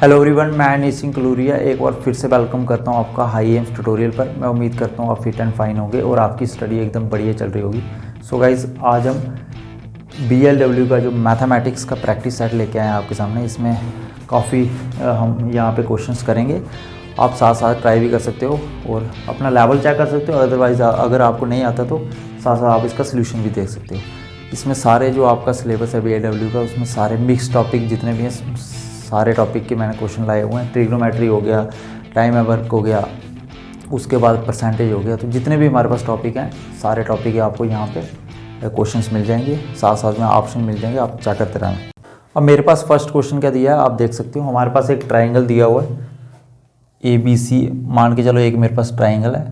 Hello everyone, मैं नी सिंह कलूरिया एक बार फिर से वेलकम करता हूं आपका हाई एम्स ट्यूटोरियल पर। मैं उम्मीद करता हूं आप फिट एंड फाइन होंगे और आपकी स्टडी एकदम बढ़िया चल रही होगी। सो गाइज, आज हम BLW का जो मैथमेटिक्स का प्रैक्टिस सेट लेके आए हैं आपके सामने। इसमें काफ़ी हम यहाँ पे क्वेश्चंस करेंगे। आप साथ साथ ट्राई भी कर सकते हो और अपना लेवल चेक कर सकते हो। अदरवाइज़ अगर आपको नहीं आता तो साथ साथ आप इसका सोल्यूशन भी देख सकते हो। इसमें सारे जो आपका सिलेबस है BLW का, उसमें सारे मिक्स टॉपिक जितने भी हैं, सारे टॉपिक के मैंने क्वेश्चन लाए हुए हैं। ट्रिग्नोमेट्री हो गया, टाइम एंड वर्क हो गया, उसके बाद परसेंटेज हो गया। तो जितने भी हमारे पास टॉपिक हैं, सारे टॉपिक के आपको यहाँ पे क्वेश्चंस मिल जाएंगे, साथ साथ में ऑप्शन मिल जाएंगे, आप चेक करते रहेंगे। अब मेरे पास फर्स्ट क्वेश्चन क्या दिया है आप देख सकते हो। हमारे पास एक ट्राइंगल दिया हुआ है ABC, मान के चलो एक मेरे पास ट्राइंगल है,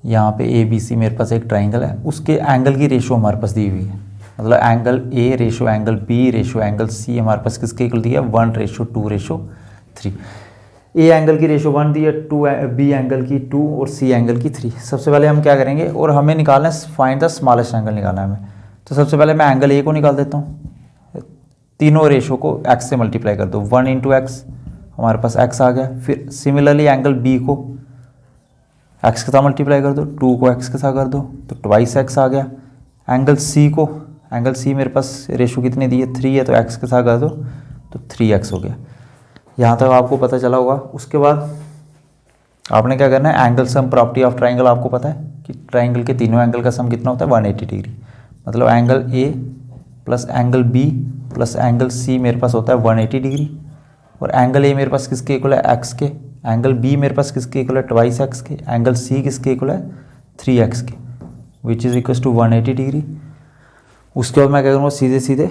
यहाँ पे ABC मेरे पास एक ट्राइंगल है। उसके एंगल की रेशो हमारे पास दी हुई है, मतलब angle A ratio angle B ratio angle C हमारे पास किसके इक्वल दी है, 1:2:3। A एंगल की रेशो 1 दी है, B एंगल की 2 और C एंगल की 3। सबसे पहले हम क्या करेंगे, और हमें निकालना है फाइंड द स्मॉलेस्ट एंगल निकालना है हमें। तो सबसे पहले मैं एंगल A को निकाल देता हूँ। तीनों रेशो को x से मल्टीप्लाई कर दो, 1 × x, हमारे पास x आ गया। फिर सिमिलरली एंगल B को x के साथ मल्टीप्लाई कर दो, 2 को x के साथ कर दो तो 2x आ गया। एंगल C मेरे पास रेशो कितनी दी है, 3 है, तो x के साथ कर दो तो 3x हो गया। यहाँ तक आपको पता चला होगा। उसके बाद आपने क्या करना है, angle sum property of triangle आपको पता है कि ट्राइंगल के तीनों एंगल का सम कितना होता है, 180 डिग्री। मतलब angle A plus angle B plus angle C मेरे पास होता है 180 डिग्री। और एंगल A मेरे पास किसके इक्वल है, x के। एंगल B मेरे पास किसके इक्वल है, 2x के। एंगल C किसके इक्वल है, 3x के, which is equal to 180 degree. उसके बाद मैं क्या करूँगा, सीधे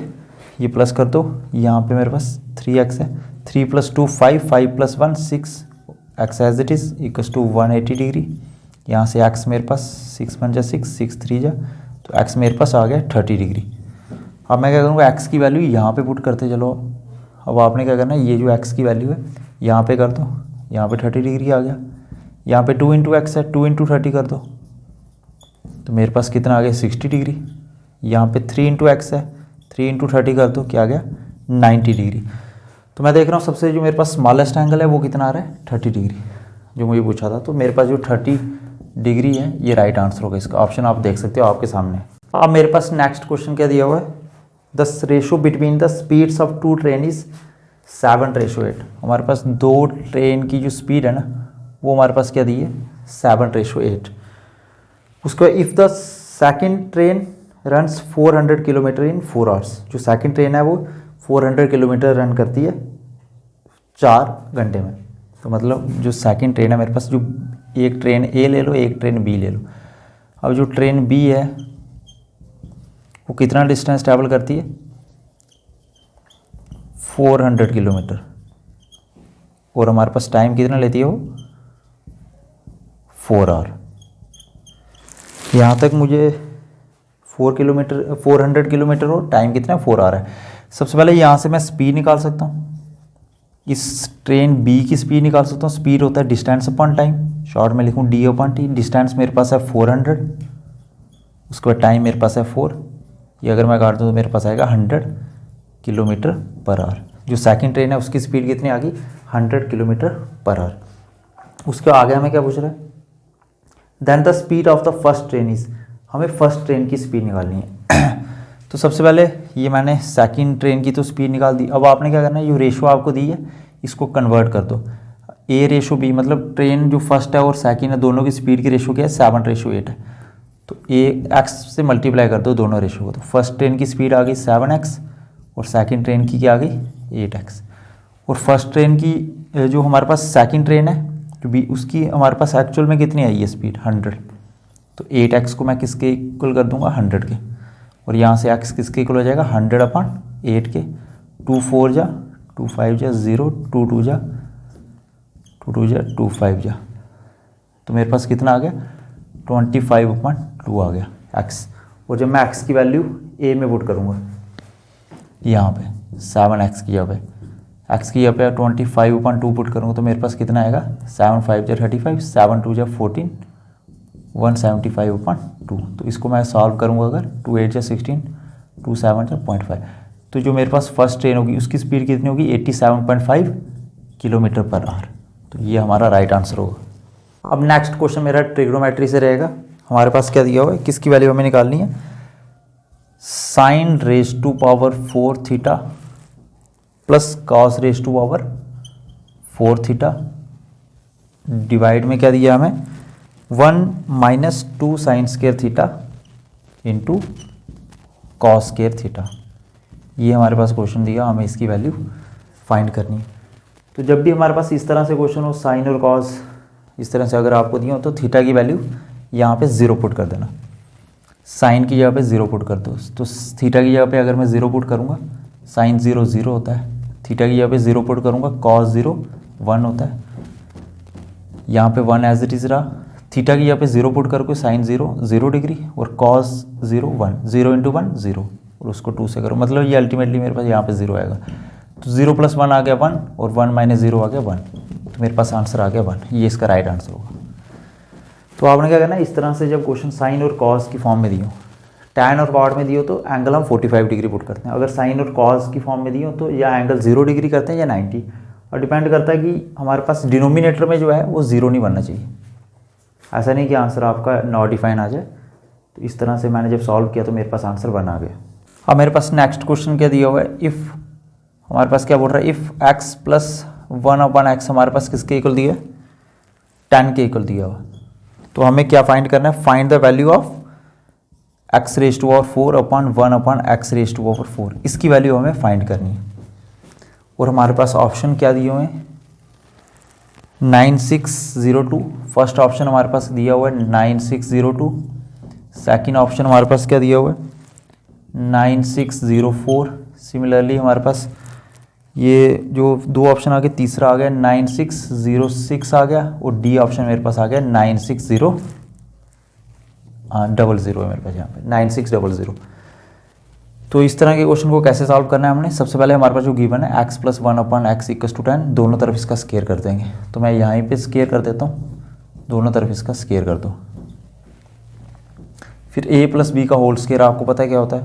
ये प्लस कर दो। यहाँ पे मेरे पास 3x है, 3 + 2 5, 5 + 1 6, x as it is equal to 180 degree. यहाँ से x मेरे पास 6 × 6, 6 × 3 तो x मेरे पास आ गया 30 डिग्री। अब मैं क्या करूँगा, x की वैल्यू यहाँ पे पुट करते चलो। अब आपने क्या करना है, ये जो x की वैल्यू है यहाँ पे कर दो, यहाँ पे 30 डिग्री आ गया। यहाँ पे 2 × x है, 2 × 30 कर दो तो मेरे पास कितना आ गया, 60 डिग्री। यहाँ पे 3 × x है, 3 × 30 कर दो, क्या आ गया, 90 डिग्री। तो मैं देख रहा हूँ सबसे जो मेरे पास स्मॉलेस्ट एंगल है वो कितना आ रहा है, 30 डिग्री, जो मुझे पूछा था। तो मेरे पास जो 30 डिग्री है ये राइट आंसर होगा। इसका ऑप्शन आप देख सकते हो आपके सामने। अब मेरे पास नेक्स्ट क्वेश्चन क्या दिया हुआ है, the ratio between the speeds of 2 train is 7:8। हमारे पास 2 ट्रेन की जो स्पीड है ना, वो हमारे पास क्या दी है, 7:8। उसके बाद if the second train runs 400 kilometre in 4 hours. जो सेकंड ट्रेन है वो 400 किलोमीटर रन करती है 4 घंटे में। तो मतलब जो सेकंड ट्रेन है मेरे पास, जो एक ट्रेन A ले लो, एक ट्रेन B ले लो। अब जो ट्रेन B है वो कितना डिस्टेंस ट्रैवल करती है, 400 किलोमीटर। और हमारे पास टाइम कितना लेती है वो, 4 आवर। यहाँ तक मुझे 400 किलोमीटर और टाइम कितना है, 4 आवर है। सबसे पहले यहाँ से मैं स्पीड निकाल सकता हूँ, इस ट्रेन B की स्पीड निकाल सकता हूँ। स्पीड होता है डिस्टेंस अपॉन टाइम, शॉर्ट में लिखूँ D/T। डिस्टेंस मेरे पास है 400, उसके बाद टाइम मेरे पास है 4। ये अगर मैं काट दूँ तो मेरे पास आएगा 100 किलोमीटर पर आवर। जो सेकंड ट्रेन है उसकी स्पीड कितनी आ गई, 100 किलोमीटर पर आवर। उसके आगे हमें क्या पूछ रहा है, then the speed of the first train is. हमें फर्स्ट ट्रेन की स्पीड निकालनी है। तो सबसे पहले ये मैंने सेकंड ट्रेन की तो स्पीड निकाल दी। अब आपने क्या करना है, जो रेशो आपको दी है इसको कन्वर्ट कर दो, A/B। मतलब ट्रेन जो फर्स्ट है और सेकंड है दोनों की स्पीड की रेशो क्या है, 7:8 है। तो x से मल्टीप्लाई कर दो दोनों रेशो को। तो फर्स्ट ट्रेन की स्पीड आ गई 7x और सेकंड ट्रेन की क्या आ गई, 8x। और फर्स्ट ट्रेन की जो हमारे पास सेकंड ट्रेन है जो भी, उसकी हमारे पास एक्चुअल में कितनी आई है स्पीड, 100। तो 8x को मैं किसके इक्वल कर दूंगा, 100 के। और यहाँ से x किसके इक्वल हो जाएगा, 100/8 के। 2 4 जा, 2 5 जा 0, 2 2 जा 2 5 जा। तो मेरे पास कितना आ गया, 25/2 आ गया x। और जब मैं x की वैल्यू a में पुट करूँगा, यहाँ पे 7x की जगह पे x की जगह पे 25/2 पुट करूँगा तो मेरे पास कितना आएगा, 7 5 जा 35, 7 2 जा 14, 175/2। तो इसको मैं सॉल्व करूँगा अगर, 2 8 जा 16, 2 7 जा 0.5। तो जो मेरे पास फर्स्ट ट्रेन होगी उसकी स्पीड कितनी होगी, 87.5 किलोमीटर पर आवर। तो ये हमारा राइट आंसर होगा। अब नेक्स्ट क्वेश्चन मेरा ट्रिग्नोमेट्री से रहेगा। हमारे पास क्या दिया हुआ है, किसकी वैल्यू हमें निकालनी है, sine raise to power 4 theta plus cos raise to power 4 theta divide में क्या दिया हमें 1 - 2 sine square theta into cos square theta. ये हमारे पास क्वेश्चन दिया, हमें इसकी वैल्यू फाइंड करनी है। तो जब भी हमारे पास इस तरह से क्वेश्चन हो, साइन और कॉस इस तरह से अगर आपको दिया हो, तो थीटा की वैल्यू यहाँ पे 0 पुट कर देना, साइन की जगह पे 0 पुट कर दो। तो थीटा की जगह पे अगर मैं 0 पुट करूँगा, साइन 0 0 होता है, थीटा की जगह पे 0 पुट करूँगा, कॉस 0 1 होता है, यहाँ पे 1 एज इट इज़ रहा। थीटा की जगह पे 0 पुट करके साइन 0 0 डिग्री और कॉस 0 1, 0 × 1 0 और उसको 2 से करो, मतलब ये अल्टीमेटली मेरे पास यहाँ पे 0 आएगा। तो 0 + 1 आ गया 1 और 1 - 0 आ गया 1, तो मेरे पास आंसर आ गया 1। ये इसका राइट आंसर होगा। तो आपने क्या करना है, इस तरह से जब क्वेश्चन साइन और कॉस की फॉर्म में दियो, टैन और कॉट में दियो तो एंगल हम 45 डिग्री पुट करते हैं। अगर साइन और कॉस की फॉर्म में दियो तो या एंगल 0 डिग्री करते हैं या 90, और डिपेंड करता है कि हमारे पास डिनोमिनेटर में जो है वो 0 नहीं बनना चाहिए। ऐसा नहीं कि आंसर आपका नॉट डिफाइन आ जाए। तो इस तरह से मैंने जब सॉल्व किया तो मेरे पास आंसर 1 आ गया। अब मेरे पास नेक्स्ट क्वेश्चन क्या दिया हुआ है, इफ़ हमारे पास क्या बोल रहा है, इफ़ x + 1/x हमारे पास किसके इक्वल दिया है, 10 के इक्वल दिया हुआ। तो हमें क्या फाइंड करना है, find the value of x⁴/1/x⁴। इसकी वैल्यू हमें फाइंड करनी है। और हमारे पास ऑप्शन क्या दिए हुए हैं, 9602। फर्स्ट ऑप्शन हमारे पास दिया हुआ है 9602। सेकंड ऑप्शन हमारे पास क्या दिया हुआ है 9604। सिमिलरली हमारे पास ये जो दो ऑप्शन आ गए, तीसरा आ गया 9606 आ गया, और डी ऑप्शन मेरे पास आ गया 96000 है मेरे पास यहाँ पे 9600। तो इस तरह के क्वेश्चन को कैसे सॉल्व करना है हमने, सबसे पहले हमारे पास जो गिवन है x + 1/x = 10, दोनों तरफ इसका स्क्वायर कर देंगे। तो मैं यहाँ पे स्क्वायर कर देता हूँ, दोनों तरफ इसका स्क्वायर कर दो। फिर a + b का होल स्क्वायर आपको पता है क्या होता है,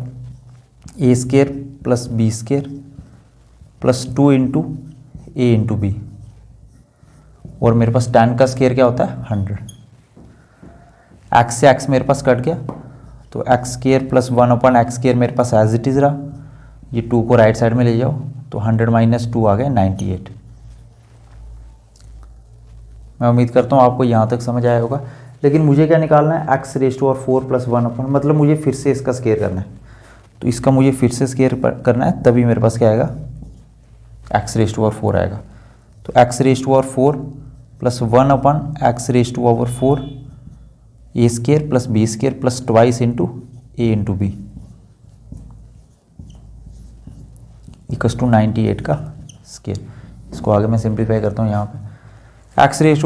a² + b² + 2 × a × b, और मेरे पास tan का स्क्वायर क्या होता है 100। x से x मेरे पास कट गया, तो x² + 1/x² मेरे पास एज इट इज़ रहा। ये 2 को राइट साइड में ले जाओ, तो 100 - 2 आ गया 98। मैं उम्मीद करता हूँ आपको यहाँ तक समझ आया होगा। लेकिन मुझे क्या निकालना है, x⁴ + 1/, मतलब मुझे फिर से इसका स्क्वायर करना है। तो इसका मुझे फिर से स्क्वायर करना है, तभी मेरे पास क्या आएगा x⁴ आएगा। तो x⁴ + 1/x⁴, a² + b² + 2 × a × b = 98 का स्क्वायर। इसको आगे मैं सिंप्लीफाई करता हूँ। यहाँ पे x⁴ +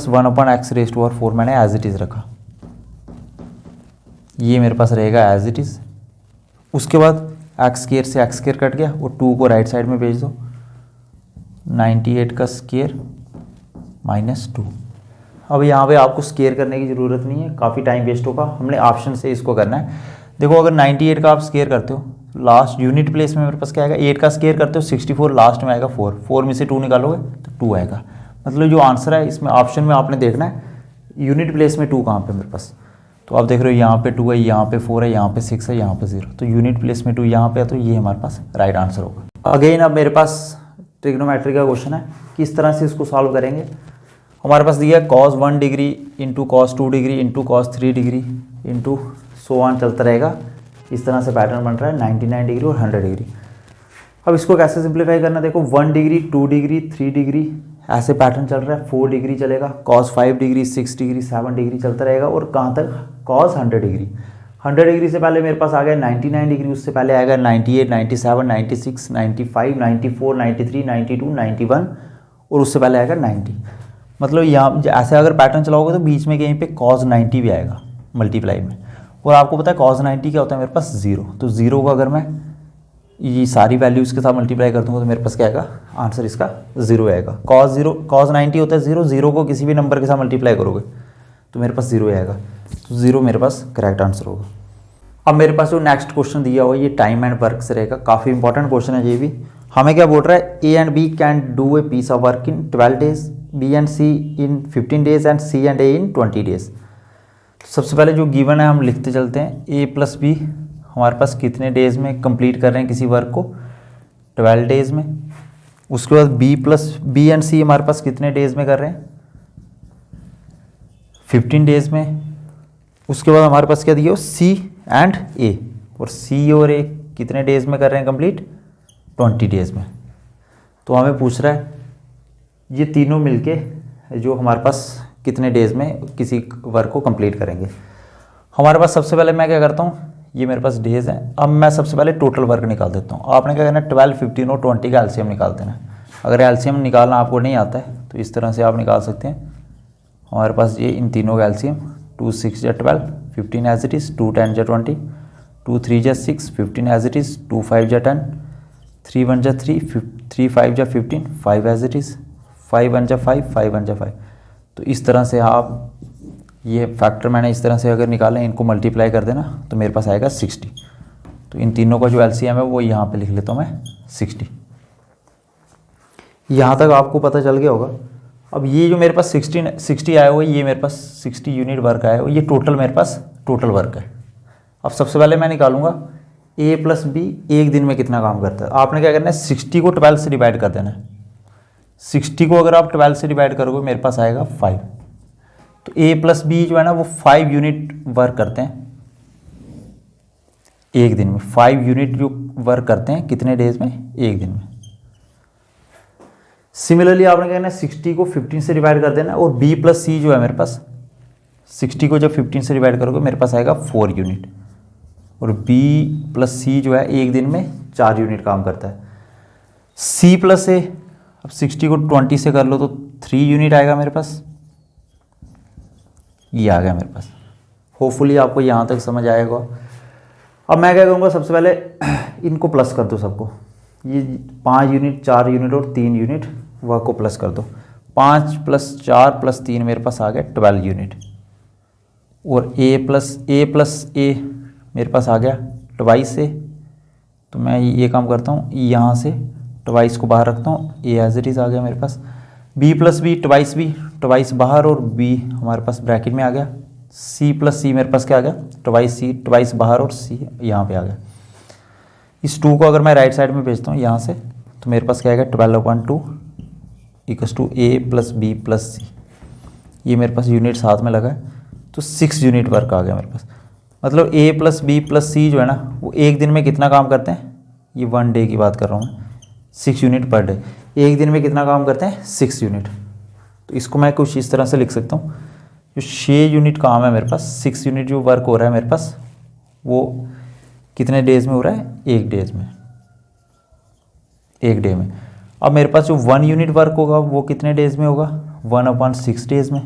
1/x⁴ मैंने एज इट इज़ रखा, ये मेरे पास रहेगा एज इट इज़। उसके बाद x² से x² कट गया, और 2 को राइट साइड में भेज दो, 98 का स्क्वायर -2। अब यहाँ पे आपको स्क्वायर करने की ज़रूरत नहीं है, काफ़ी टाइम वेस्ट होगा, हमने ऑप्शन से इसको करना है। देखो अगर 98 का आप स्क्वायर करते हो, लास्ट यूनिट प्लेस में मेरे पास क्या आएगा, 8 का स्क्वायर करते हो 64, लास्ट में आएगा 4 में से 2 निकालोगे तो 2 आएगा। मतलब जो आंसर है इसमें ऑप्शन में आपने देखना है यूनिट प्लेस में 2 कहाँ पे मेरे पास। तो आप देख रहे हो यहाँ पे 2 है, यहाँ पे 4 है, यहाँ पे 6 है, यहाँ पे 0, तो यूनिट प्लेस में 2 यहाँ पे है, तो ये हमारे पास राइट आंसर होगा। अगेन अब मेरे पास ट्रिग्नोमेट्री का क्वेश्चन है, किस तरह से इसको सॉल्व करेंगे। हमारे पास दिया है cos 1 degree into cos 2 degree into cos 3 degree into so on चलता रहेगा। इस तरह से पैटर्न बन रहा है 99 डिग्री और 100 डिग्री। अब इसको कैसे सिंप्लीफाई करना, देखो 1 डिग्री 2 डिग्री 3 डिग्री ऐसे पैटर्न चल रहा है, 4 डिग्री चलेगा, cos 5 डिग्री 6 डिग्री 7 डिग्री चलता रहेगा, और कहाँ तक cos 100 डिग्री। 100 डिग्री से पहले मेरे पास आ गया 99 डिग्री, उससे पहले आएगा 98, 97, 96, 95, 94, 93, 92, 91, और उससे पहले आएगा 90। मतलब यहाँ ऐसे अगर पैटर्न चलाओगे तो बीच में कहीं पे cos 90 भी आएगा मल्टीप्लाई में। और आपको पता है cos 90 क्या होता है मेरे पास 0, तो 0 को अगर मैं ये सारी वैल्यूज़ के साथ मल्टीप्लाई कर दूँगा तो मेरे पास क्या आएगा, आंसर इसका 0 आएगा। cos 90 होता है 0, 0 को किसी भी नंबर के साथ मल्टीप्लाई करोगे तो मेरे पास 0 आएगा, तो 0 मेरे पास करेक्ट आंसर होगा। अब मेरे पास जो नेक्स्ट क्वेश्चन दिया हुआ है ये टाइम एंड वर्क से रहेगा, काफ़ी इंपॉर्टेंट क्वेश्चन है ये भी। हमें क्या बोल रहा है, A and B can do a piece of work in 12 days, B and C in 15 days and C and A in 20 days. सबसे पहले जो गिवन है हम लिखते चलते हैं, ए प्लस बी हमारे पास कितने डेज में कंप्लीट कर रहे हैं किसी वर्क को, 12 डेज में। उसके बाद बी एंड सी हमारे पास कितने डेज में कर रहे हैं, 15 डेज में। उसके बाद हमारे पास क्या दिया, सी एंड ए, और सी और ए कितने डेज में कर रहे हैं कंप्लीट, 20 डेज में। तो हमें पूछ रहा है ये तीनों मिलके जो हमारे पास कितने डेज में किसी वर्क को कंप्लीट करेंगे। हमारे पास सबसे पहले मैं क्या करता हूँ, ये मेरे पास डेज हैं, अब मैं सबसे पहले टोटल वर्क निकाल देता हूँ। आपने क्या करना है, 12, 15 और 20 का एलसीएम निकाल देना है। अगर एलसीएम निकालना आपको नहीं आता है तो इस तरह से आप निकाल सकते हैं। हमारे पास ये इन तीनों का एलसीएम 2 6 या 12, 15 एज इट इज़, 2 10 या 20, 2 3 या 6, 15 एज इट इज़, 2 5 या 10, 3 1 या 3, 3 5 या 15, 5 एज इट इज़, 5 1 या 5, 5 1 या 5। तो इस तरह से आप ये फैक्टर मैंने इस तरह से अगर निकालें, इनको मल्टीप्लाई कर देना तो मेरे पास आएगा 60। तो इन तीनों का जो एलसीएम है वो यहाँ पे लिख लेता हूँ मैं 60। यहाँ तक आपको पता चल गया होगा। अब ये जो मेरे पास 60 आया हुआ है, ये मेरे पास 60 यूनिट वर्क आया हुआ, ये टोटल मेरे पास टोटल वर्क है। अब सबसे पहले मैं निकालूंगा ए प्लस बी एक दिन में कितना काम करता है। आपने क्या करना है, 60 को 12 से डिवाइड कर देना है। 60 को अगर आप 12 से डिवाइड करोगे मेरे पास आएगा 5। तो ए प्लस बी जो है ना वो 5 यूनिट वर्क करते हैं एक दिन में। 5 यूनिट जो वर्क करते हैं कितने डेज में, एक दिन में। सिमिलरली आपने क्या करना है, 60 को 15 से डिवाइड कर देना, और बी प्लस सी जो है मेरे पास, 60 को जब 15 से डिवाइड करोगे मेरे पास आएगा 4 यूनिट, और बी प्लस सी जो है एक दिन में 4 यूनिट काम करता है। सी प्लस ए, अब 60 को 20 से कर लो तो 3 यूनिट आएगा मेरे पास। ये आ गया मेरे पास। होपफुली आपको यहाँ तक समझ आएगा। अब मैं क्या करूँगा, सबसे पहले इनको प्लस कर दो सबको, ये 5 यूनिट, 4 यूनिट और 3 यूनिट वह को प्लस कर दो। 5 + 4 + 3 मेरे पास आ गया 12 यूनिट, और ए प्लस ए मेरे पास आ गया 22 ए। तो मैं ये काम करता हूँ, यहाँ से 22 को बाहर रखता हूँ, ए एज इट इज़ आ गया मेरे पास। बी प्लस बी 22 बाहर, और बी हमारे पास ब्रैकेट में आ गया। सी प्लस सी मेरे पास क्या आ गया, 22 बाहर और सी यहाँ पे आ गया। इस 2 को अगर मैं राइट साइड में भेजता हूँ यहाँ से, तो मेरे पास क्या आएगा, 12/2 = ए प्लस बी प्लस सी। ये मेरे पास यूनिट साथ में लगा है, तो 6 यूनिट वर्क आ गया मेरे पास। मतलब ए प्लस बी प्लस सी जो है ना वो एक दिन में कितना काम करते हैं, ये 1 डे की बात कर रहा हूँ मैं, 6 यूनिट पर डे। एक दिन में कितना काम करते हैं, 6 यूनिट। तो इसको मैं कुछ इस तरह से लिख सकता हूँ, जो 6 यूनिट काम है मेरे पास, 6 यूनिट जो वर्क हो रहा है मेरे पास, वो कितने डेज में हो रहा है, एक डेज में, एक डे में। अब मेरे पास जो 1 यूनिट वर्क होगा वो कितने डेज में होगा, 1/6 डेज में।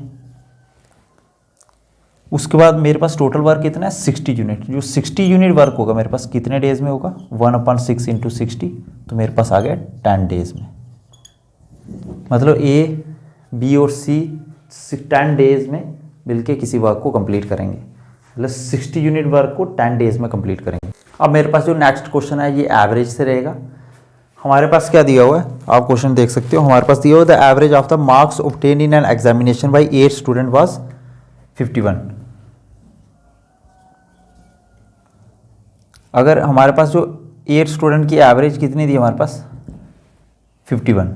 उसके बाद मेरे पास टोटल वर्क कितना है, 60 यूनिट। जो 60 यूनिट वर्क होगा मेरे पास कितने डेज में होगा, 1/6 × 60, तो मेरे पास आ गया 10 डेज में। मतलब ए, बी और सी 10 डेज में मिलके किसी वर्क को कंप्लीट करेंगे, मतलब 60 यूनिट वर्क को 10 डेज में कंप्लीट करेंगे। अब मेरे पास जो नेक्स्ट क्वेश्चन है ये एवरेज से रहेगा। हमारे पास क्या दिया हुआ है, आप क्वेश्चन देख सकते हो। हमारे पास दिया हुआ the average of the marks obtain in an examination by 8 student was 51। अगर हमारे पास जो 8 स्टूडेंट की एवरेज कितनी थी हमारे पास, 51।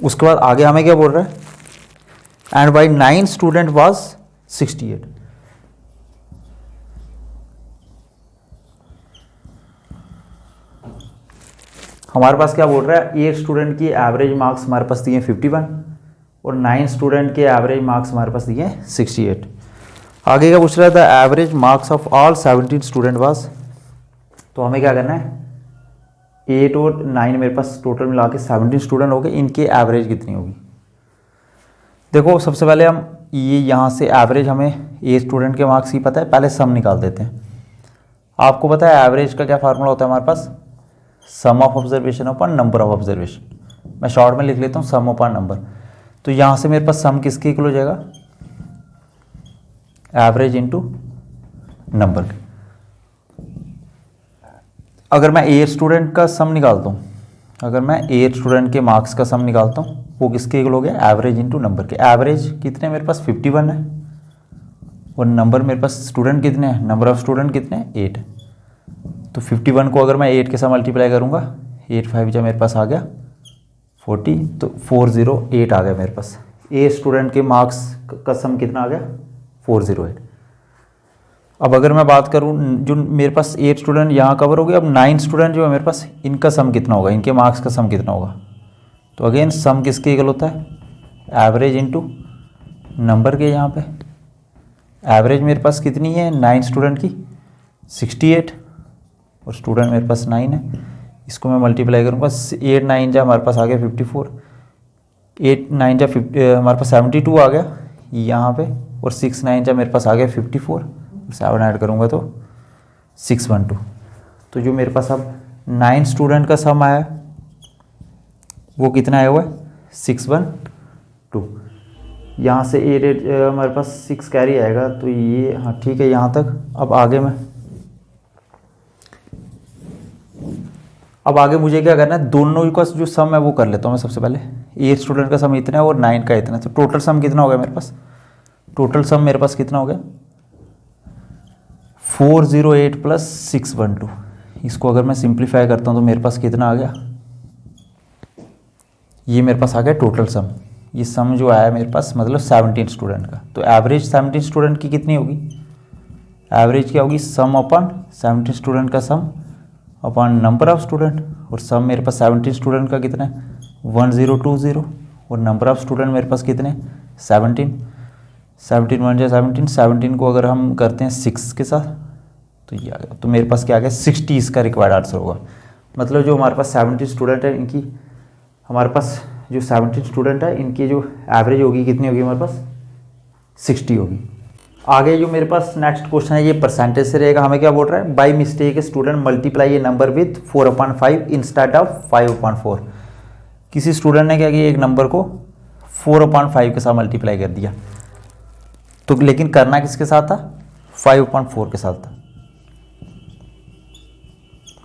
उसके बाद आगे हमें क्या बोल रहा है, एंड बाय 9 स्टूडेंट वाज 68। हमारे पास क्या बोल रहा है, 8 स्टूडेंट की एवरेज मार्क्स हमारे पास दिए 51, और 9 स्टूडेंट के एवरेज मार्क्स हमारे पास दिए 68। आगे क्या पूछ रहा है, the average marks of all 17 student was. तो हमें क्या करना है, 8 और 9 मेरे पास टोटल मिला के 17 स्टूडेंट हो गए, इनकी एवरेज कितनी होगी। देखो सबसे पहले हम ये यहाँ से एवरेज, हमें 8 स्टूडेंट के मार्क्स ही पता है, पहले सम निकाल देते हैं। आपको पता है एवरेज का क्या फार्मूला होता है हमारे पास, sum of observation upon number of observation. मैं शॉर्ट में लिख लेता हूँ सम अपॉन नंबर। तो यहाँ से मेरे पास सम किसके इक्वल हो जाएगा, एवरेज इंटू नंबर। अगर मैं एट स्टूडेंट का सम निकालता हूँ, अगर मैं एट स्टूडेंट के मार्क्स का सम निकालता हूँ, वो किसके इक्वल हो गया, एवरेज इंटू नंबर के। एवरेज कितने मेरे पास 51 है, और नंबर मेरे पास स्टूडेंट कितने हैं, नंबर ऑफ स्टूडेंट कितने हैं 8। तो 51 को अगर मैं 8 के साथ मल्टीप्लाई करूँगा, 8 5 जा मेरे पास आ गया 40, तो 408 आ गया मेरे पास। ए स्टूडेंट के मार्क्स का सम कितना आ गया, 408। अब अगर मैं बात करूँ, जो मेरे पास 8 स्टूडेंट यहाँ कवर हो गए, अब 9 स्टूडेंट जो है मेरे पास, इनका सम कितना होगा, इनके मार्क्स का सम कितना होगा। तो अगेन सम किसके इक्वल होता है, एवरेज इंटू नंबर के। यहाँ पे एवरेज मेरे पास कितनी है 9 स्टूडेंट की, 68, और स्टूडेंट मेरे पास 9 है। इसको मैं मल्टीप्लाई करूँगा, 8 9 जा हमारे पास आ गया 54, 8 9 जा हमारे पास 72 आ गया यहाँ पे, और 6 9 जा मेरे पास आ गया 54, 7 ऐड करूँगा तो 612। तो जो मेरे पास अब 9 स्टूडेंट का सम आया वो कितना आया हुआ है, 612। यहाँ से 8 हमारे पास 6 कैरी आएगा, तो ये हाँ ठीक है यहाँ तक। अब आगे मुझे क्या करना है, दोनों का जो सम है वो कर लेता हूँ मैं सबसे पहले। 8 स्टूडेंट का सम इतना है और 9 का इतना है, तो टोटल सम कितना हो गया मेरे पास, टोटल सम मेरे पास कितना हो गया 408 प्लस 612। इसको अगर मैं सिंप्लीफाई करता हूँ तो मेरे पास कितना आ गया, ये मेरे पास आ गया टोटल सम। ये सम जो आया मेरे पास मतलब 17 स्टूडेंट का। तो एवरेज 17 स्टूडेंट की कितनी होगी, एवरेज क्या होगी, सम अपन 17 स्टूडेंट का सम अपॉन नंबर ऑफ स्टूडेंट, और सम मेरे पास 17 स्टूडेंट का कितना है 1020, और नंबर ऑफ स्टूडेंट मेरे पास कितने 17 17 1 जा 17, 17 को अगर हम करते हैं 6 के साथ तो ये आ गया। तो मेरे पास क्या आ गया 60 इसका रिक्वायर्ड आंसर होगा। मतलब जो हमारे पास 17 स्टूडेंट है इनकी, हमारे पास जो 17 स्टूडेंट है इनकी जो एवरेज होगी कितनी होगी हमारे पास 60 होगी। आगे जो मेरे पास नेक्स्ट क्वेश्चन है ये परसेंटेज से रहेगा। हमें क्या बोल रहा है, बाई मिस्टेक स्टूडेंट मल्टीप्लाई ये नंबर विथ 4/5 इंस्टेड ऑफ 5/4। किसी स्टूडेंट ने क्या किया, एक नंबर को 4/5 के साथ मल्टीप्लाई कर दिया, तो लेकिन करना किसके साथ था 5/4 के साथ था।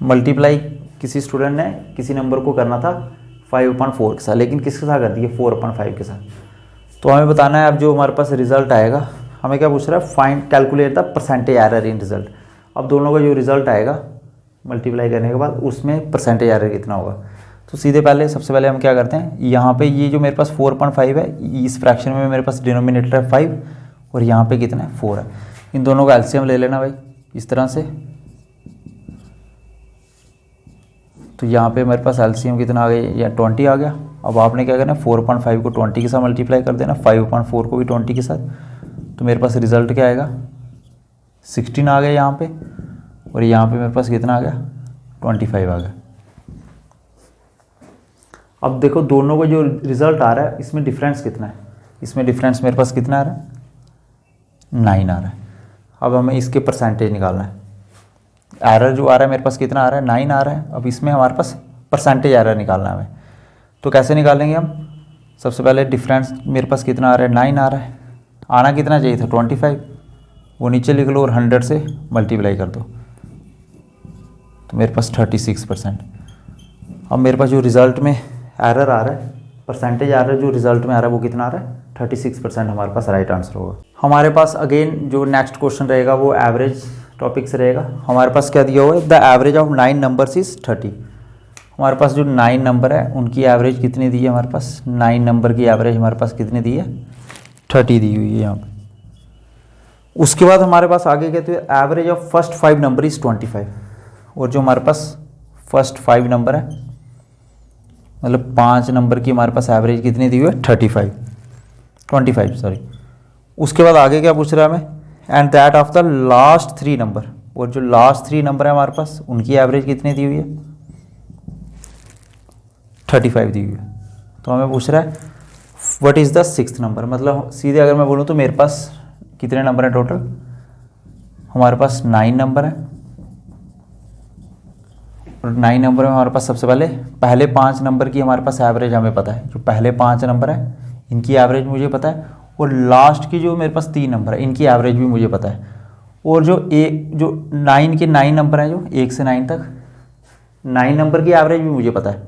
मल्टीप्लाई किसी स्टूडेंट ने किसी नंबर को करना था 5/4 के साथ, लेकिन किसके साथ कर दिया 4/5 के साथ। तो हमें बताना है अब जो हमारे पास रिजल्ट आएगा, हमें क्या पूछ रहा है, find calculate the percentage error in result. अब दोनों का जो रिजल्ट आएगा मल्टीप्लाई करने के बाद उसमें परसेंटेज एरर कितना होगा। तो सीधे पहले सबसे पहले हम क्या करते हैं, यहाँ पे ये जो मेरे पास 4/5 है, इस फ्रैक्शन में मेरे पास डिनोमिनेटर है 5 और यहाँ पे कितना है 4 है। इन दोनों का एलसीएम ले लेना भाई इस तरह से। तो यहाँ पे मेरे पास एलसीएम कितना आ गया, या 20 आ गया। अब आपने क्या करना है 4/5 को 20 के साथ मल्टीप्लाई कर देना, 5/4 को भी 20 के साथ। तो मेरे पास रिजल्ट क्या आएगा 16 आ गया यहाँ पे, और यहाँ पे मेरे पास कितना आ गया 25 आ गया। अब देखो दोनों का जो रिजल्ट आ रहा है इसमें डिफरेंस कितना है, इसमें डिफरेंस मेरे पास कितना आ रहा है 9 आ रहा है। अब हमें इसके परसेंटेज निकालना है। एरर जो आ रहा है मेरे पास कितना आ रहा है 9 आ रहा है। अब इसमें हमारे पास परसेंटेज एरर निकालना है हमें। तो कैसे निकालेंगे हम, सबसे पहले डिफरेंस मेरे पास कितना आ रहा है 9 आ रहा है, आना कितना चाहिए था 25, वो नीचे लिख लो और 100 से मल्टीप्लाई कर दो, तो मेरे पास 36%। अब मेरे पास जो रिज़ल्ट में एरर आ रहा है, परसेंटेज एरर जो रिज़ल्ट में आ रहा है वो कितना आ रहा है 36% हमारे पास राइट आंसर होगा। हमारे पास अगेन जो नेक्स्ट क्वेश्चन रहेगा वो एवरेज टॉपिक से रहेगा। हमारे पास क्या दिया हुआ है, the average of 9 numbers is 30। हमारे पास जो 9 नंबर है उनकी एवरेज कितनी दी है, हमारे पास 9 नंबर की एवरेज हमारे पास कितनी दी है 30 दी हुई है यहाँ पे। उसके बाद हमारे पास आगे कहते हैं average of first 5 number is 25। और जो हमारे पास फर्स्ट 5 नंबर है मतलब 5 नंबर की हमारे पास एवरेज कितनी दी हुई है 25 सॉरी। उसके बाद आगे क्या पूछ रहा है हमें, and that of the last 3 number. और जो लास्ट 3 नंबर है हमारे पास उनकी एवरेज कितनी दी हुई है 35 दी हुई है। तो हमें पूछ रहा है what is the 6th number. मतलब सीधे अगर मैं बोलूँ तो मेरे पास कितने नंबर है टोटल, हमारे पास 9 नंबर है। और 9 नंबर में हमारे पास सबसे पहले 5 नंबर की हमारे पास एवरेज हमें पता है। जो पहले 5 नंबर है इनकी एवरेज मुझे पता है, और लास्ट की जो मेरे पास 3 नंबर है इनकी एवरेज भी मुझे पता है। और जो 9 के 9 नंबर हैं जो 1 से 9 तक 9 नंबर की एवरेज भी मुझे पता है,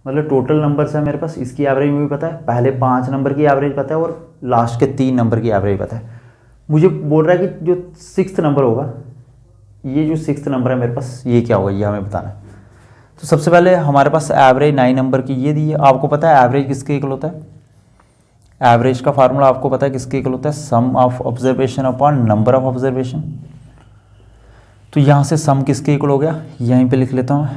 मतलब टोटल नंबर्स है मेरे पास, इसकी एवरेज मुझे पता है, पहले 5 नंबर की एवरेज पता है और लास्ट के 3 नंबर की एवरेज पता है। मुझे बोल रहा है कि जो 6th नंबर होगा, ये जो 6th नंबर है मेरे पास, ये क्या होगा, ये हमें बताना है। तो सबसे पहले हमारे पास एवरेज 9 नंबर की ये दी है। आपको पता है एवरेज किसके इक्वल होता है? एवरेज का फार्मूला आपको पता है किसके इक्वल होता है? Sum of observation upon number of observation. तो यहाँ से सम किसके इक्वल हो गया, यहीं पे लिख लेता हूँ,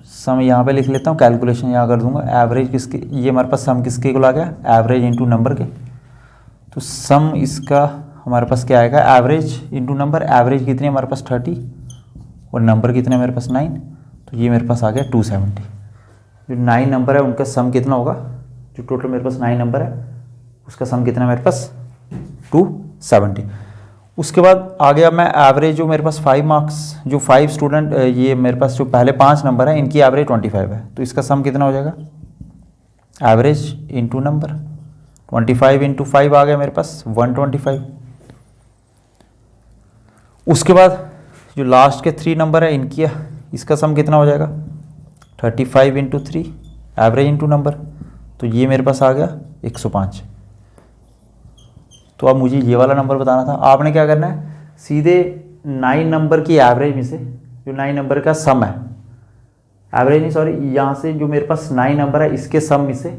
सम यहाँ पे लिख लेता हूँ, कैलकुलेशन यहाँ कर दूंगा। एवरेज किसके, ये हमारे पास सम किसके इक्वल आ गया? एवरेज इंटू नंबर के। तो सम इसका हमारे पास क्या आएगा? Average into number. एवरेज कितनी है हमारे पास? 30 और नंबर कितने मेरे पास? 9। तो ये मेरे पास आ गया 270। जो 9 नंबर है उनका सम कितना होगा? जो टोटल मेरे पास 9 नंबर है उसका सम कितना है मेरे पास? 270। उसके बाद आ गया मैं एवरेज, जो मेरे पास 5 मार्क्स, जो 5 स्टूडेंट, ये मेरे पास जो पहले 5 नंबर है इनकी एवरेज 25 है, तो इसका सम कितना हो जाएगा? Average into number. 25 इंटू 5 आ गया मेरे पास 125। उसके बाद जो लास्ट के 3 नंबर है इनकी, इसका सम कितना हो जाएगा? 35 इंटू 3 एवरेज इंटू नंबर, तो ये मेरे पास आ गया 105। तो अब मुझे ये वाला नंबर बताना था। आपने क्या करना है, सीधे 9 नंबर की एवरेज में से, जो 9 नंबर का सम है, एवरेज नहीं सॉरी, यहाँ से जो मेरे पास 9 नंबर है इसके सम में से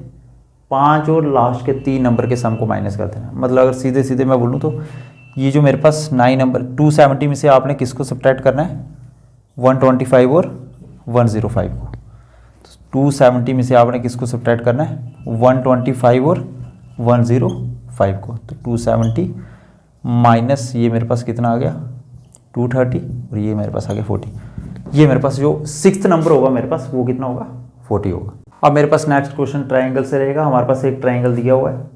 5 और लास्ट के 3 नंबर के सम को माइनस कर देना। मतलब अगर सीधे सीधे मैं बोलूँ तो ये जो मेरे पास 9 नंबर 270 में से आपने किसको सब्ट्रैक्ट करना है? 125 और 105 को। तो 270 में से आपने किसको सब्ट्रैक्ट करना है? 125 और 105 को। तो 270 माइनस ये मेरे पास कितना आ गया? 230 और ये मेरे पास आ गया 40। ये मेरे पास जो 6th नंबर होगा मेरे पास वो कितना होगा? 40 होगा। अब मेरे पास नेक्स्ट क्वेश्चन ट्राइंगल से रहेगा। हमारे पास एक ट्राइंगल दिया हुआ है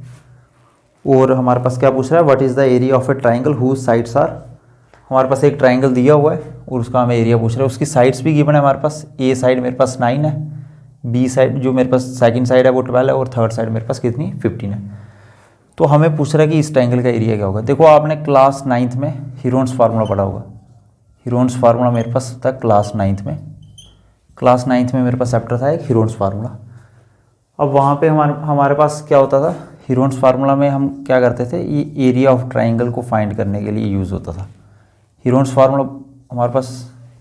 और हमारे पास क्या पूछ रहा है? What is the area of a triangle whose sides are. हमारे पास एक ट्राइंगल दिया हुआ है और उसका हमें एरिया पूछ रहा है। उसकी साइड्स भी गिवन है हमारे पास। ए साइड मेरे पास 9 है, बी साइड जो मेरे पास सेकंड साइड है वो 12 है और थर्ड साइड मेरे पास कितनी? 15 है। तो हमें पूछ रहा है कि इस ट्राइंगल का एरिया क्या होगा। देखो आपने क्लास 9th में हीरोन्स फार्मूला पढ़ा होगा। हीरोन्स फार्मूला मेरे पास था क्लास 9th में। क्लास 9th में मेरे पास चैप्टर था एक हीरोन्स फार्मूला। अब वहाँ पे हमारे पास क्या होता था? हीरोन्स फार्मूला में हम क्या करते थे? ये एरिया ऑफ ट्राइंगल को फाइंड करने के लिए यूज़ होता था। हीरोन्स फार्मूला हमारे पास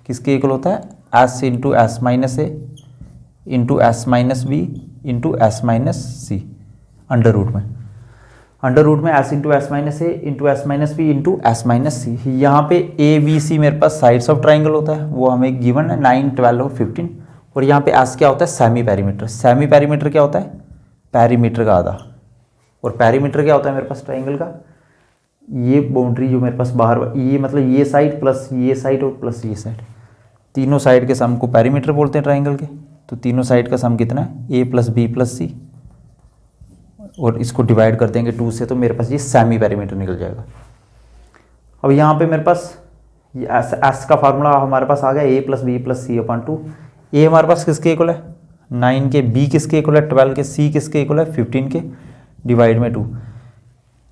किसके इक्वल होता है? S into s minus a into s minus b into s minus c under root में। अंडर रूट में s into s minus a into s minus b into s minus c. यहाँ पे A B C मेरे पास sides of triangle होता है, वो हमें given है 9, 12 और 15। और यहाँ पे एस क्या होता है? Semi perimeter. सेमी पेरीमीटर क्या होता है? पेरीमीटर का आधा। और पेरीमीटर क्या होता है मेरे पास ट्राइंगल का? ये बाउंड्री जो मेरे पास बाहर, ये मतलब ये साइड प्लस ये साइड और प्लस ये साइड, तीनों साइड के सम को पेरीमीटर बोलते हैं ट्राइंगल के। तो तीनों साइड का सम कितना है? ए प्लस बी प्लस सी, और इसको डिवाइड कर देंगे 2 से, तो मेरे पास ये सेमी पेरीमीटर निकल जाएगा। अब यहाँ पे मेरे पास ये एस का फार्मूला हमारे पास आ गया ए प्लस बी प्लस सी अपॉन 2। ए हमारे पास किसके इक्वल है? 9 के। बी किसके इक्वल है? 12 के। सी किसके इक्वल है? 15 के। डिवाइड में 2।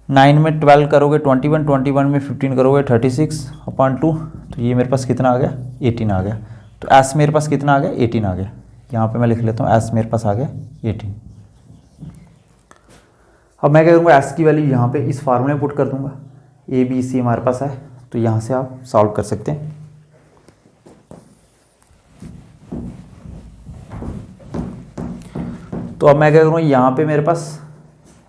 9 में 12 करोगे 21, 21 में 15 करोगे 36 अपॉन 2। तो ये मेरे पास कितना आ गया? 18 आ गया। तो एस मेरे पास कितना आ गया? 18 आ गया। यहाँ पे मैं लिख लेता हूँ एस मेरे पास आ गया 18। अब मैं क्या करूँगा? एस की वैल्यू यहाँ पे इस फार्मूले में पुट कर दूंगा। ए बी सी हमारे पास है, तो यहाँ से आप सॉल्व कर सकते हैं। तो अब मैं क्या करूँगा? यहाँ पे मेरे पास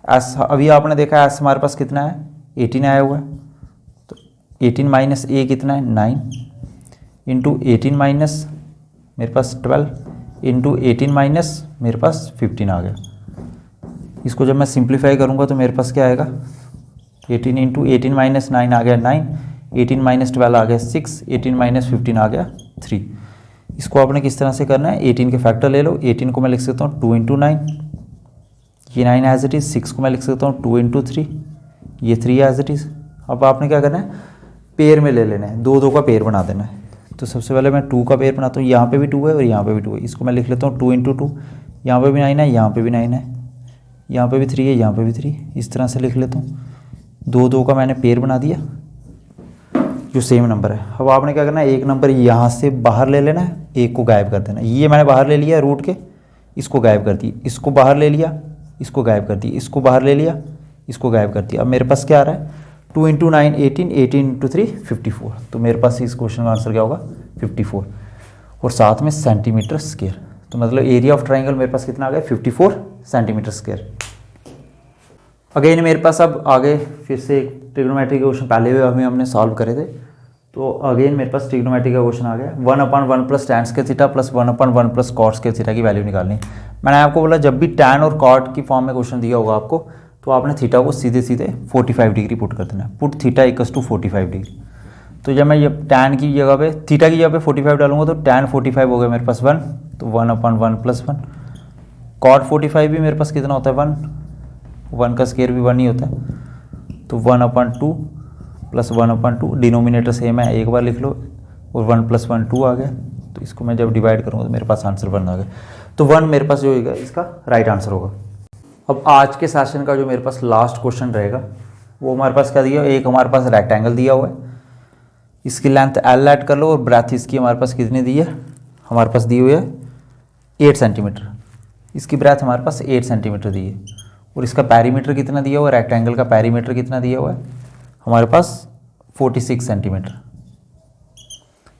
एस, अभी आपने देखा एस हमारे पास कितना है? 18 आया हुआ है। तो 18 माइनस ए कितना है? 9 इंटू 18 माइनस मेरे पास 12 इंटू 18 माइनस मेरे पास 15 आ गया। इसको जब मैं सिंप्लीफाई करूँगा तो मेरे पास क्या आएगा? 18 इंटू 18 माइनस 9 आ गया 9, 18 माइनस 12 आ गया 6, 18 माइनस 15 आ गया 3। इसको आपने किस तरह से करना है? 18 के फैक्टर ले लो। 18 को मैं लिख सकता हूँ 2 इंटू 9, ये 9 एज इट इज़। 6 को मैं लिख सकता हूँ 2 इंटू 3, ये 3 एज इट इज़। अब आपने क्या करना है? पेयर में ले लेना है, 2 2 का पेयर बना देना है। तो सबसे पहले मैं 2 का पेयर बनाता हूँ। यहाँ पे भी 2 है और यहाँ पे भी 2 है। इसको मैं लिख लेता हूँ 2 इंटू 2। यहाँ पर भी 9 है, यहाँ पर भी 9 है, यहाँ पे भी 3 है, यहाँ पे भी 3। इस तरह से लिख लेता हूँ। 2 2 का मैंने पेयर बना दिया। जो सेम नंबर है। अब आपने क्या करना है, एक नंबर यहाँ से बाहर ले लेना है, एक को गायब कर देना। ये मैंने बाहर ले लिया रूट के, इसको गायब कर दी, इसको बाहर ले लिया, इसको गायब कर दी, इसको बाहर ले लिया, इसको गायब कर दिया। अब मेरे पास क्या आ रहा है, 2 × 9 18, 18 × 3 54। तो मेरे पास इस क्वेश्चन का आंसर क्या होगा, 54, और साथ में सेंटीमीटर स्क्वायर। तो मतलब एरिया ऑफ ट्राइंगल मेरे पास कितना आ गया, 54 सेंटीमीटर स्क्वायर। अगेन मेरे पास अब आगे फिर से एक ट्रिग्नोमेट्री के क्वेश्चन पहले भी हमने सॉल्व करे थे, तो अगेन मेरे पास ट्रिग्नोमेट्री का क्वेश्चन आ गया। 1/1 + tan square theta + 1/1 + cot square theta की वैल्यू निकालनी। मैंने आपको बोला जब भी tan और cot की फॉर्म में क्वेश्चन दिया होगा आपको, तो आपने थीटा को सीधे सीधे 45 डिग्री पुट कर देना है। Put theta equals to 45 degree. तो जब मैं ये tan की जगह पे, थीटा की जगह पे 45 डालूंगा तो tan 45 हो गया मेरे पास 1, तो 1/1 + 1। cot 45 भी मेरे पास कितना होता है, 1 का स्क्वायर भी 1 ही होता है, तो 1/2 + 1/2, डिनोमिनेटर सेम है, एक बार लिख लो, और 1 + 1 2 आ गया। तो इसको मैं जब डिवाइड करूँगा तो मेरे पास आंसर 1 आ गया। तो 1 मेरे पास जो होगा इसका राइट आंसर होगा। अब आज के सेशन का जो मेरे पास लास्ट क्वेश्चन रहेगा, वो हमारे पास क्या दिया, एक हमारे पास रेक्टेंगल दिया हुआ है, इसकी लेंथ L ऐड कर लो, और ब्रेथ इसकी हमारे पास कितनी दी है, हमारे पास दी हुई है 8 सेंटीमीटर। इसकी ब्रेथ हमारे पास 8 सेंटीमीटर दी है, और इसका पैरीमीटर कितना दिया हुआ है, रेक्टेंगल का पैरीमीटर कितना दिया हुआ है हमारे पास 46 सेंटीमीटर।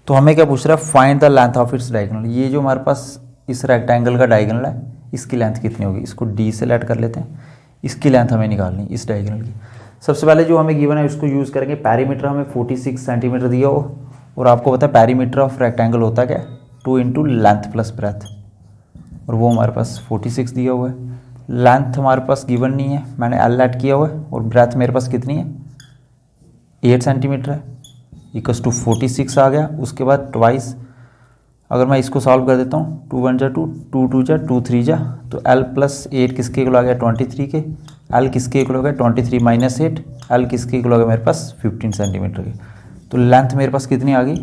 तो हमें क्या पूछ रहा है, find the length of its diagonal. ये जो हमारे पास इस रेक्टेंगल का डायगोनल है, इसकी लेंथ कितनी होगी, इसको D से लेट कर लेते हैं। इसकी लेंथ हमें निकालनी इस डायगोनल की। सबसे पहले जो हमें गिवन है उसको यूज़ करेंगे। पैरीमीटर हमें 46 सेंटीमीटर दिया हो, और आपको पता है पैरीमीटर ऑफ रेक्टेंगल होता क्या है, 2 × लेंथ + ब्रेथ, और वो हमारे पास 46 दिया हुआ है। लेंथ हमारे पास गिवन नहीं है, मैंने L ऐड किया हुआ है, और ब्रेथ मेरे पास कितनी है, 8 सेंटीमीटर है, इक्वल्स टू 46 आ गया। उसके बाद ट्वाइस, अगर मैं इसको सॉल्व कर देता हूँ, 2 × 1 = 2, 2 × 2 = 2, 3 = तो L + 8 किसके इक्वल आ गया, 23 के। L किसके इक्वल हो गया, 23 - 8, L किसके इक्वल हो गया मेरे पास 15 सेंटीमीटर के। तो लेंथ मेरे पास कितनी आ गई,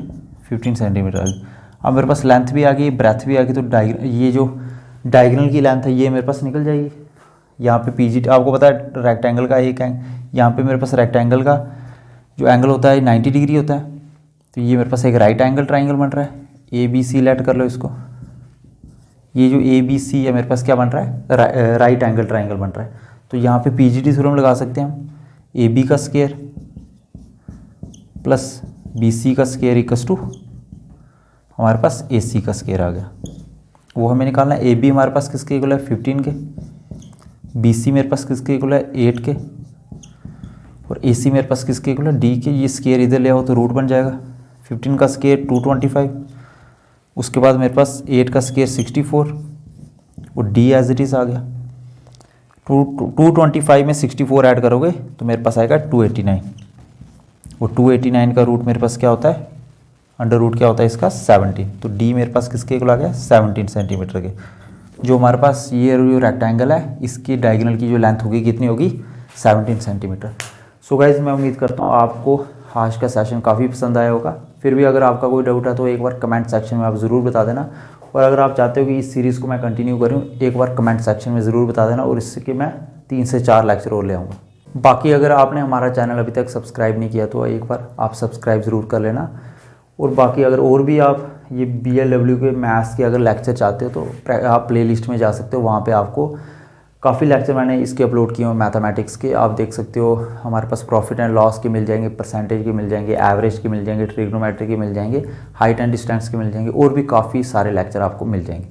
15 सेंटीमीटर आ गई। अब मेरे पास लेंथ भी आ गई, ब्रेथ भी आ गई, तो ये जो डायगोनल की लेंथ है ये मेरे पास निकल जाएगी। यहाँ पे PG आपको पता है रेक्टेंगल का एक है, यहाँ पे मेरे पास रेक्टेंगल का जो एंगल होता है 90 डिग्री होता है। तो ये मेरे पास एक राइट एंगल ट्राइंगल बन रहा है, ABC लेट कर लो इसको। ये जो ABC है मेरे पास क्या बन रहा है, राइट एंगल ट्राइंगल बन रहा है। तो यहाँ पे PGT थ्योरम लगा सकते हैं हम, AB का स्क्वायर प्लस BC का स्क्वायर इक्वल्स टू हमारे पास AC का स्क्वायर आ गया। वो हमें निकालना है। AB हमारे पास किसके इक्वल है, 15 के। BC मेरे पास किसके इक्वल है, 8 के। और AC मेरे पास किसके इक्वल है, D के। ये स्क्वायर इधर ले आओ तो रूट बन जाएगा। 15 का स्क्वायर 225, उसके बाद मेरे पास 8 का स्क्वायर 64, और D एज इट इज़ आ गया। 225 में 64 ऐड करोगे तो मेरे पास आएगा 289, और 289 का रूट मेरे पास क्या होता है, अंडर रूट क्या होता है इसका, 17। तो D मेरे पास किसके इक्वल आ गया, 17 सेंटीमीटर के। जो हमारे पास ये जो रेक्टेंगल है, इसकी डायगोनल की जो लेंथ होगी कितनी होगी, 17 सेंटीमीटर। सो गाइज मैं उम्मीद करता हूँ आपको आज का सेशन काफ़ी पसंद आया होगा। फिर भी अगर आपका कोई डाउट है तो एक बार कमेंट सेक्शन में आप ज़रूर बता देना, और अगर आप चाहते हो कि इस सीरीज़ को मैं कंटिन्यू करूँ, एक बार कमेंट सेक्शन में ज़रूर बता देना, और इसके मैं 3 से 4 लेक्चर और ले आऊँगा। बाकी अगर आपने हमारा चैनल अभी तक सब्सक्राइब नहीं किया तो एक बार आप सब्सक्राइब ज़रूर कर लेना। और बाकी अगर और भी आप ये BLW के मैथ्स के अगर लेक्चर चाहते हो तो आप प्लेलिस्ट में जा सकते हो, वहाँ पे आपको काफ़ी लेक्चर मैंने इसके अपलोड किए हैं मैथमेटिक्स के, आप देख सकते हो। हमारे पास प्रॉफिट एंड लॉस के मिल जाएंगे, परसेंटेज के मिल जाएंगे, एवरेज के मिल जाएंगे, ट्रिग्नोमेट्री के मिल जाएंगे, हाइट एंड डिस्टेंस के मिल जाएंगे, और भी काफ़ी सारे लेक्चर आपको मिल जाएंगे।